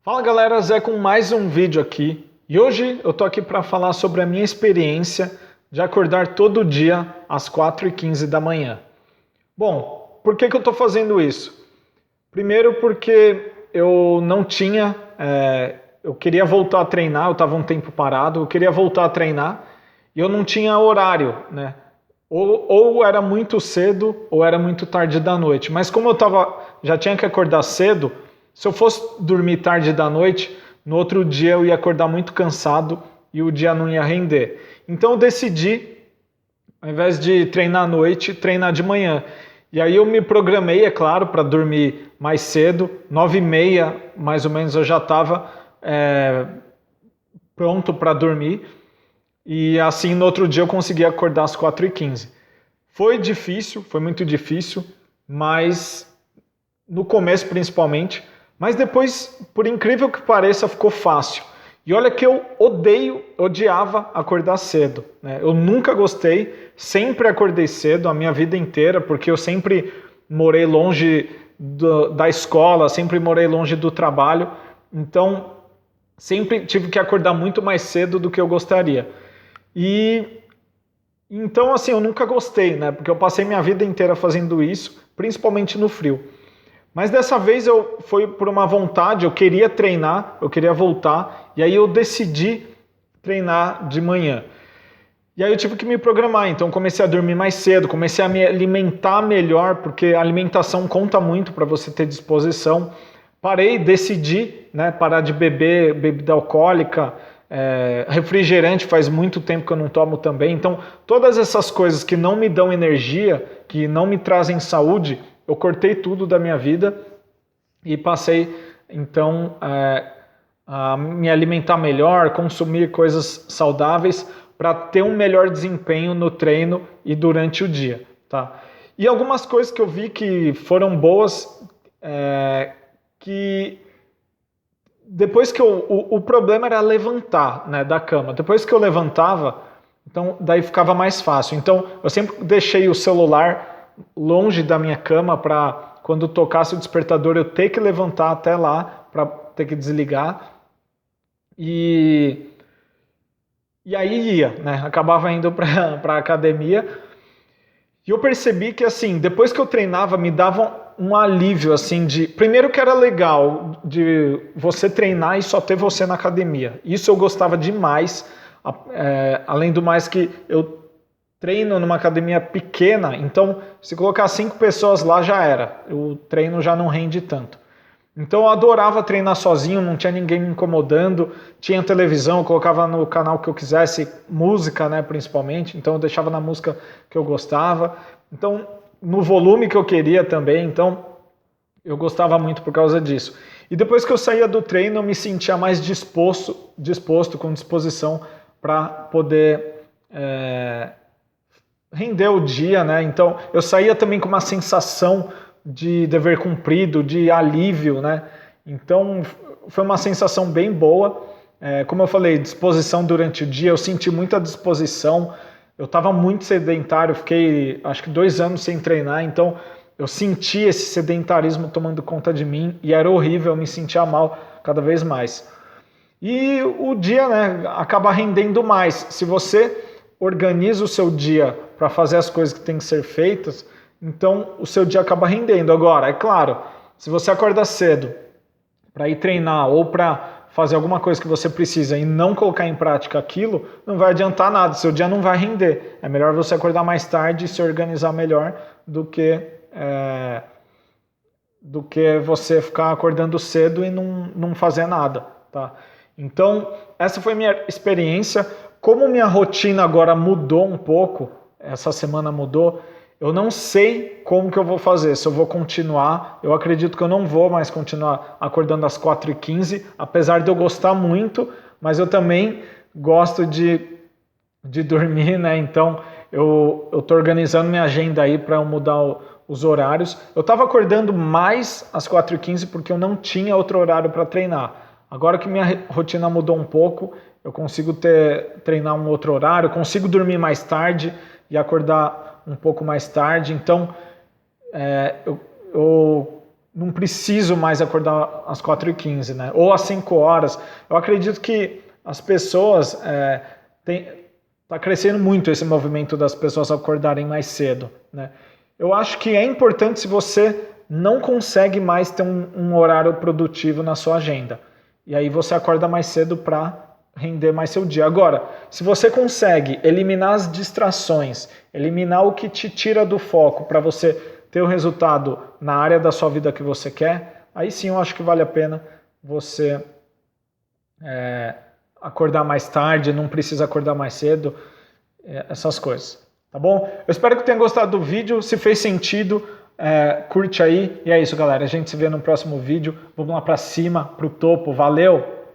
Fala galera, Zé com mais um vídeo aqui e hoje eu tô aqui para falar sobre a minha experiência de acordar todo dia às 4h15 da manhã. Bom, por que eu tô fazendo isso? Primeiro porque eu não tinha, eu queria voltar a treinar, eu estava um tempo parado, eu queria voltar a treinar e eu não tinha horário, né? Ou era muito cedo ou era muito tarde da noite, mas como já tinha que acordar cedo. Se eu fosse dormir tarde da noite, no outro dia eu ia acordar muito cansado e o dia não ia render. Então eu decidi, ao invés de treinar à noite, treinar de manhã. E aí eu me programei, é claro, para dormir mais cedo. 9h30, mais ou menos, eu já estava pronto para dormir. E assim, no outro dia eu consegui acordar às 4h15. Foi difícil, foi muito difícil, mas no começo principalmente. Mas depois, por incrível que pareça, ficou fácil. E olha que eu odiava acordar cedo, né? Eu nunca gostei, sempre acordei cedo a minha vida inteira, porque eu sempre morei longe da escola, sempre morei longe do trabalho. Então, sempre tive que acordar muito mais cedo do que eu gostaria. Então, assim, eu nunca gostei, né? Porque eu passei minha vida inteira fazendo isso, principalmente no frio. Mas dessa vez foi por uma vontade, eu queria treinar, eu queria voltar, e aí eu decidi treinar de manhã. E aí eu tive que me programar, então comecei a dormir mais cedo, comecei a me alimentar melhor, porque a alimentação conta muito para você ter disposição. Decidi, né, parar de beber bebida alcoólica, refrigerante faz muito tempo que eu não tomo também. Então todas essas coisas que não me dão energia, que não me trazem saúde, eu cortei tudo da minha vida e passei, então, a me alimentar melhor, consumir coisas saudáveis para ter um melhor desempenho no treino e durante o dia, tá? E algumas coisas que eu vi que foram boas, que depois que o problema era levantar, né, da cama. Depois que eu levantava, então daí ficava mais fácil. Então eu sempre deixei o celular longe da minha cama para quando tocasse o despertador eu ter que levantar até lá para ter que desligar e aí ia, né? Acabava indo para a academia e eu percebi que assim depois que eu treinava me dava um alívio assim de primeiro que era legal de você treinar e só ter você na academia. Isso eu gostava demais, além do mais que eu treino numa academia pequena, então se colocar 5 pessoas lá já era, o treino já não rende tanto. Então eu adorava treinar sozinho, não tinha ninguém me incomodando, tinha televisão, eu colocava no canal que eu quisesse, música, né, principalmente, então eu deixava na música que eu gostava, então no volume que eu queria também, então eu gostava muito por causa disso. E depois que eu saía do treino eu me sentia mais disposto com disposição para poder render o dia, né? Então eu saía também com uma sensação de dever cumprido, de alívio, né? Então foi uma sensação bem boa. Como eu falei, disposição durante o dia, eu senti muita disposição. Eu estava muito sedentário, fiquei acho que 2 anos sem treinar, então eu senti esse sedentarismo tomando conta de mim e era horrível, eu me sentia mal cada vez mais. E o dia, né, acaba rendendo mais. Se você organiza o seu dia para fazer as coisas que têm que ser feitas, então o seu dia acaba rendendo. Agora, é claro, se você acorda cedo para ir treinar ou para fazer alguma coisa que você precisa e não colocar em prática aquilo, não vai adiantar nada, seu dia não vai render. É melhor você acordar mais tarde e se organizar melhor do que você ficar acordando cedo e não fazer nada, tá? Então, essa foi a minha experiência. Como minha rotina agora mudou um pouco, essa semana mudou, eu não sei como que eu vou fazer, se eu vou continuar, eu acredito que eu não vou mais continuar acordando às 4h15, apesar de eu gostar muito, mas eu também gosto de dormir, né? Então eu tô organizando minha agenda aí para mudar os horários. Eu estava acordando mais às 4h15 porque eu não tinha outro horário para treinar. Agora que minha rotina mudou um pouco, eu consigo treinar um outro horário, consigo dormir mais tarde e acordar um pouco mais tarde. Então, eu não preciso mais acordar às 4h15, né? Ou às 5 horas. Eu acredito que as pessoas... Está crescendo muito esse movimento das pessoas acordarem mais cedo, né? Eu acho que é importante se você não consegue mais ter um horário produtivo na sua agenda. E aí você acorda mais cedo para render mais seu dia. Agora, se você consegue eliminar as distrações, eliminar o que te tira do foco para você ter o resultado na área da sua vida que você quer, aí sim eu acho que vale a pena você acordar mais tarde, não precisa acordar mais cedo, essas coisas. Tá bom? Eu espero que tenha gostado do vídeo. Se fez sentido, curte aí. E é isso, galera. A gente se vê no próximo vídeo. Vamos lá para cima, pro topo. Valeu!